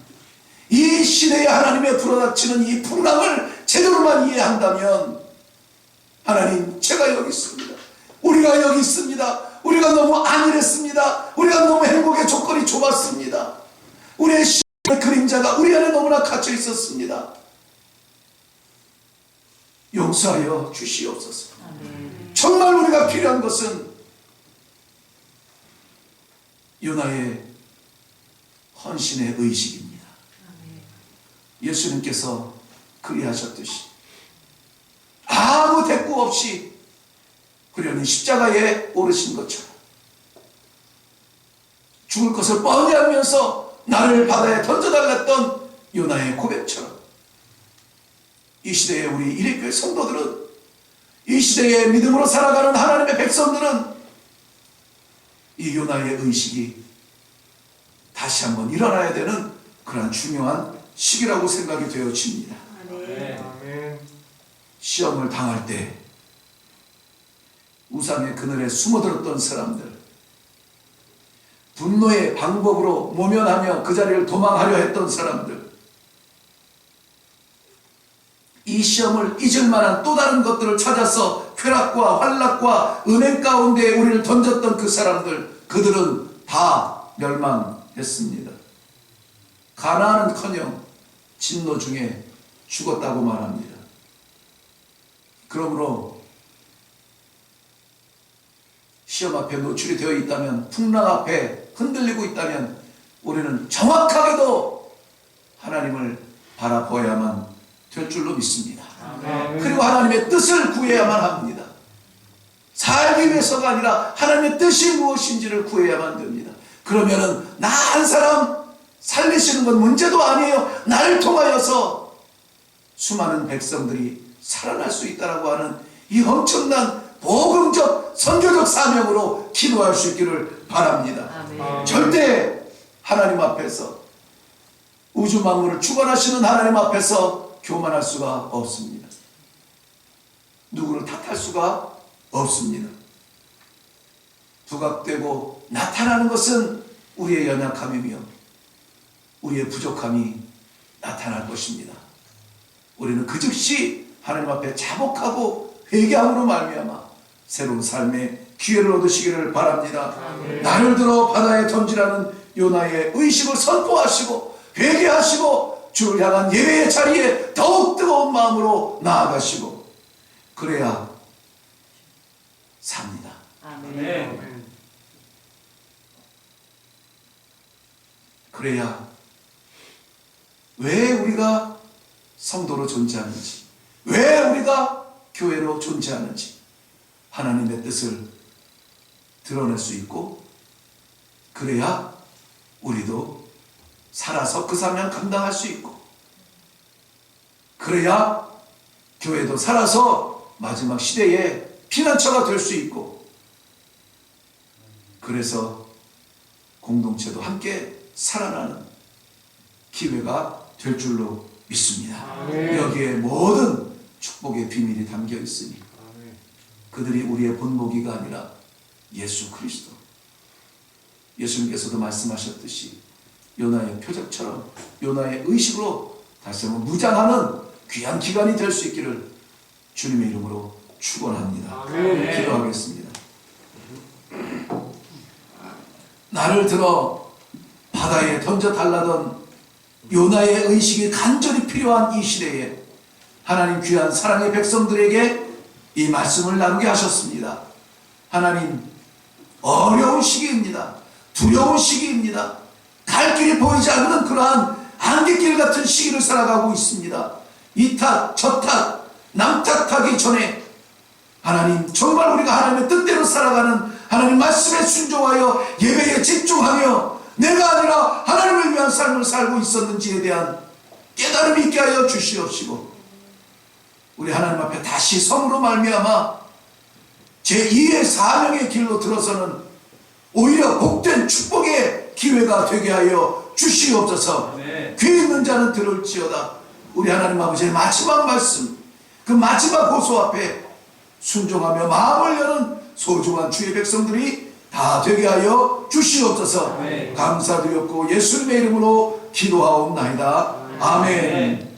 [SPEAKER 1] 이 시대에 하나님의 불어닥치는 이 풍랑을 제대로만 이해한다면 하나님, 제가 여기 있습니다. 우리가 여기 있습니다. 우리가 너무 안일했습니다. 우리가 너무 행복의 조건이 좁았습니다. 우리의 시대의 그림자가 우리 안에 너무나 갇혀 있었습니다. 용서하여 주시옵소서. 정말 우리가 필요한 것은 요나의 헌신의 의식입니다. 예수님께서 그리하셨듯이 아무 대꾸 없이 그려는 십자가에 오르신 것처럼 죽을 것을 뻔히 알면서 나를 바다에 던져달랬던 요나의 고백처럼 이 시대의 우리 일일교회 성도들은, 이 시대의 믿음으로 살아가는 하나님의 백성들은 이 요나의 의식이 다시 한번 일어나야 되는 그러한 중요한 시기라고 생각이 되어집니다.
[SPEAKER 3] 아멘.
[SPEAKER 1] 시험을 당할 때 우상의 그늘에 숨어들었던 사람들, 분노의 방법으로 모면하며 그 자리를 도망하려 했던 사람들, 이 시험을 잊을 만한 또 다른 것들을 찾아서 쾌락과 환락과 은행 가운데 우리를 던졌던 그 사람들, 그들은 다 멸망했습니다. 가나안은커녕 진노 중에 죽었다고 말합니다. 그러므로 시험 앞에 노출이 되어 있다면, 풍랑 앞에 흔들리고 있다면 우리는 정확하게도 하나님을 바라보아야만 될 줄로 믿습니다.
[SPEAKER 3] 아멘.
[SPEAKER 1] 그리고 하나님의 뜻을 구해야만 합니다. 살기 위해서가 아니라 하나님의 뜻이 무엇인지를 구해야만 됩니다. 그러면은 나 한 사람 살리시는 건 문제도 아니에요. 나를 통하여서 수많은 백성들이 살아날 수 있다라고 하는 이 엄청난 복음적 선교적 사명으로 기도할 수 있기를 바랍니다.
[SPEAKER 3] 아멘.
[SPEAKER 1] 절대 하나님 앞에서, 우주 만물을 주관하시는 하나님 앞에서 교만할 수가 없습니다. 누구를 탓할 수가 없습니다. 부각되고 나타나는 것은 우리의 연약함이며 우리의 부족함이 나타날 것입니다. 우리는 그 즉시 하나님 앞에 자복하고 회개함으로 말미암아 새로운 삶의 기회를 얻으시기를 바랍니다.
[SPEAKER 3] 아멘.
[SPEAKER 1] 나를 들어 바다에 던지라는 요나의 의식을 선포하시고 회개하시고 주를 향한 예배의 자리에 더욱 뜨거운 마음으로 나아가시고, 그래야 삽니다.
[SPEAKER 3] 아멘.
[SPEAKER 1] 그래야 왜 우리가 성도로 존재하는지, 왜 우리가 교회로 존재하는지 하나님의 뜻을 드러낼 수 있고, 그래야 우리도 살아서 그 사명 감당할 수 있고, 그래야 교회도 살아서 마지막 시대에 피난처가 될 수 있고, 그래서 공동체도 함께 살아나는 기회가 될 줄로 믿습니다.
[SPEAKER 3] 아멘.
[SPEAKER 1] 여기에 모든 축복의 비밀이 담겨 있으니
[SPEAKER 3] 아멘.
[SPEAKER 1] 그들이 우리의 본보기가 아니라 예수 그리스도, 예수님께서도 말씀하셨듯이 요나의 표적처럼 요나의 의식으로 다시 한번 무장하는 귀한 기간이 될 수 있기를 주님의 이름으로 축원합니다.
[SPEAKER 3] 아멘.
[SPEAKER 1] 기도하겠습니다. 나를 들어 바다에 던져 달라던 요나의 의식이 간절히 필요한 이 시대에 하나님 귀한 사랑의 백성들에게 이 말씀을 나누게 하셨습니다. 하나님, 어려운 시기입니다. 두려운 시기입니다. 갈 길이 보이지 않는 그러한 안갯길 같은 시기를 살아가고 있습니다. 이 탓, 저 탓, 남 탓하기 전에 하나님, 정말 우리가 하나님의 뜻대로 살아가는 하나님 말씀에 순종하여 예배에 집중하며 내가 아니라 하나님을 위한 삶을 살고 있었는지에 대한 깨달음이 있게 하여 주시옵시고, 우리 하나님 앞에 다시 성으로 말미암아 제2의 사명의 길로 들어서는 오히려 복된 축복의 기회가 되게 하여 주시옵소서. 귀 있는 자는 들을지어다. 우리 하나님 아버지의 마지막 말씀, 그 마지막 호소 앞에 순종하며 마음을 여는 소중한 주의 백성들이 다 되게 하여 주시옵소서.
[SPEAKER 3] 아멘.
[SPEAKER 1] 감사드렸고 예수님의 이름으로 기도하옵나이다. 아멘.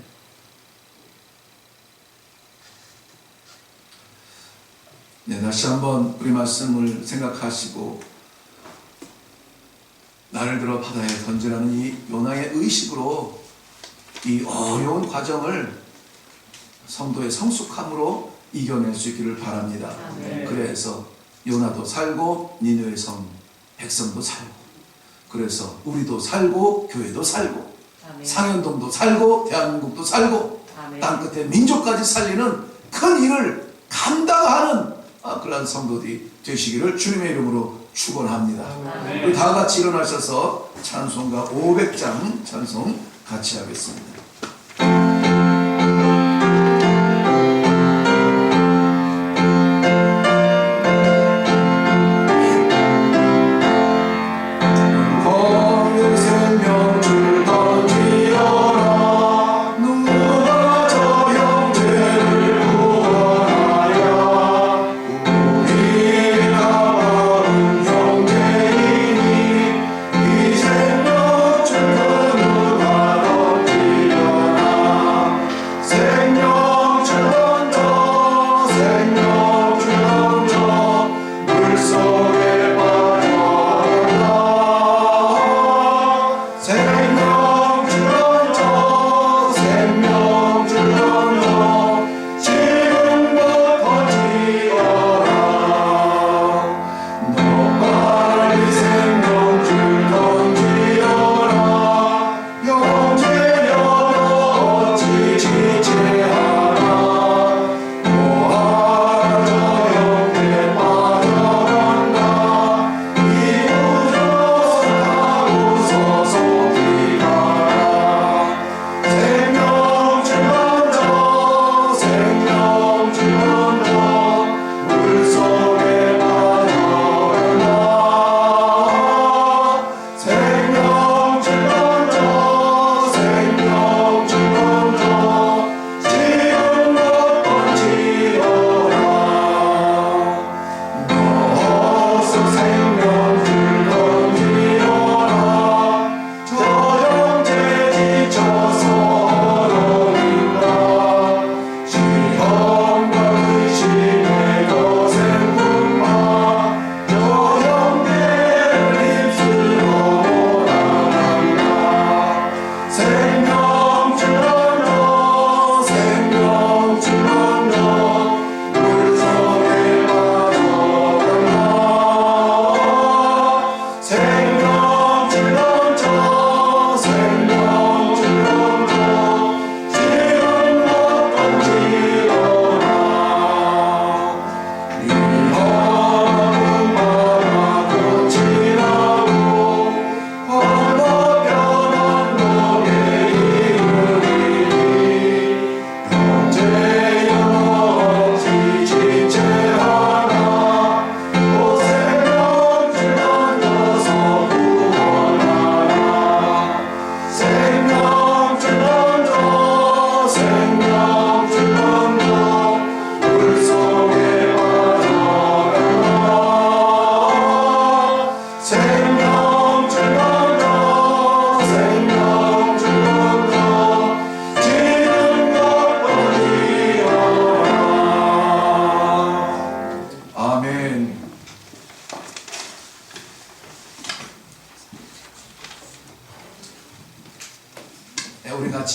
[SPEAKER 1] 네, 다시 한번 우리 말씀을 생각하시고, 나를 들어 바다에 던지라는 이 요나의 의식으로 이 어려운 과정을 성도의 성숙함으로 이겨낼 수 있기를 바랍니다.
[SPEAKER 3] 아멘.
[SPEAKER 1] 그래서 요나도 살고 니느웨 성 백성도 살고, 그래서 우리도 살고 교회도 살고
[SPEAKER 4] 아멘.
[SPEAKER 1] 상현동도 살고 대한민국도 살고
[SPEAKER 4] 아멘.
[SPEAKER 1] 땅끝에 민족까지 살리는 큰 일을 감당하는 그런 성도들이 되시기를 주님의 이름으로 축원합니다.
[SPEAKER 3] 아멘.
[SPEAKER 1] 우리 다 같이 일어나셔서 찬송가 500장 찬송 같이 하겠습니다.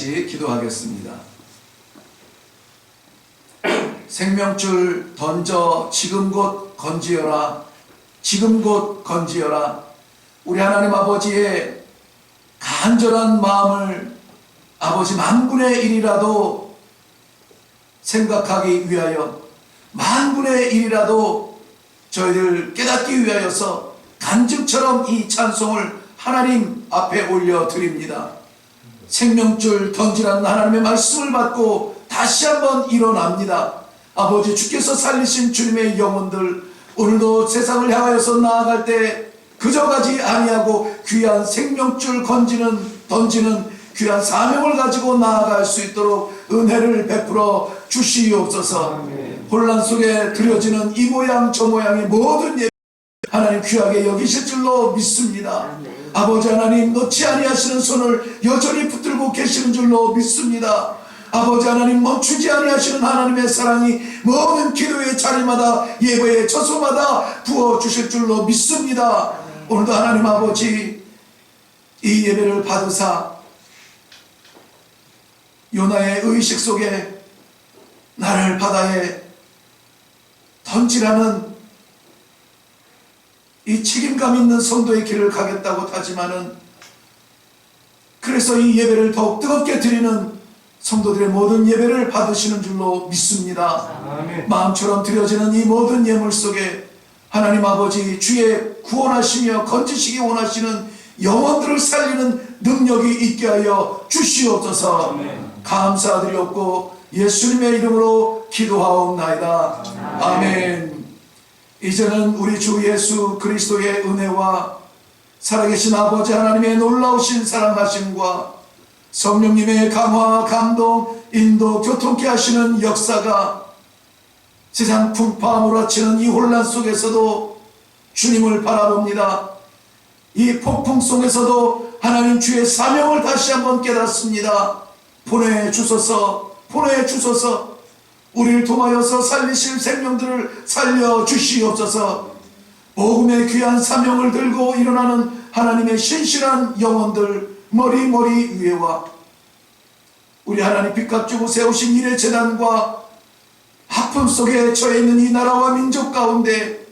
[SPEAKER 1] 같이 기도하겠습니다. 생명줄 던져 지금 곧 건지어라. 지금 곧 건지어라. 우리 하나님 아버지의 간절한 마음을 아버지 만분의 1이라도 생각하기 위하여, 만분의 1이라도 저희들 깨닫기 위하여서 간증처럼 이 찬송을 하나님 앞에 올려드립니다. 생명줄 던지라는 하나님의 말씀을 받고 다시 한번 일어납니다. 아버지, 주께서 살리신 주님의 영혼들, 오늘도 세상을 향하여서 나아갈 때 그저 가지 아니하고 귀한 생명줄 던지는 귀한 사명을 가지고 나아갈 수 있도록 은혜를 베풀어 주시옵소서. 혼란 속에 드려지는 이 모양 저 모양의 모든 예배 하나님 귀하게 여기실 줄로 믿습니다. 아버지 하나님, 놓지 아니하시는 손을 여전히 붙들고 계시는 줄로 믿습니다. 아버지 하나님, 멈추지 아니하시는 하나님의 사랑이 모든 기도의 자리마다, 예배의 처소마다 부어주실 줄로 믿습니다. 오늘도 하나님 아버지, 이 예배를 받으사 요나의 의식 속에 나를 바다에 던지라는 이 책임감 있는 성도의 길을 가겠다고 하지만은, 그래서 이 예배를 더욱 뜨겁게 드리는 성도들의 모든 예배를 받으시는 줄로 믿습니다.
[SPEAKER 3] 아멘.
[SPEAKER 1] 마음처럼 드려지는 이 모든 예물 속에 하나님 아버지, 주의 구원하시며 건지시기 원하시는 영혼들을 살리는 능력이 있게 하여 주시옵소서. 감사드리옵고 예수님의 이름으로 기도하옵나이다. 아멘. 이제는 우리 주 예수 그리스도의 은혜와 살아계신 아버지 하나님의 놀라우신 사랑하심과 성령님의 강화, 감동, 인도, 교통케 하시는 역사가 세상 풍파 몰아치는 이 혼란 속에서도 주님을 바라봅니다. 이 폭풍 속에서도 하나님 주의 사명을 다시 한번 깨닫습니다. 보내주소서, 보내주소서. 우리를 통하여서 살리실 생명들을 살려주시옵소서. 복음의 귀한 사명을 들고 일어나는 하나님의 신실한 영혼들 머리 위에와 우리 하나님 빛값 주고 세우신 일의 재단과 아픔 속에 처해 있는 이 나라와 민족 가운데,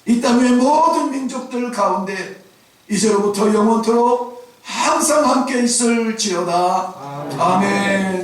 [SPEAKER 1] 이 땅의 모든 민족들 가운데 이제로부터 영원토록 항상 함께 있을지어다. 아멘.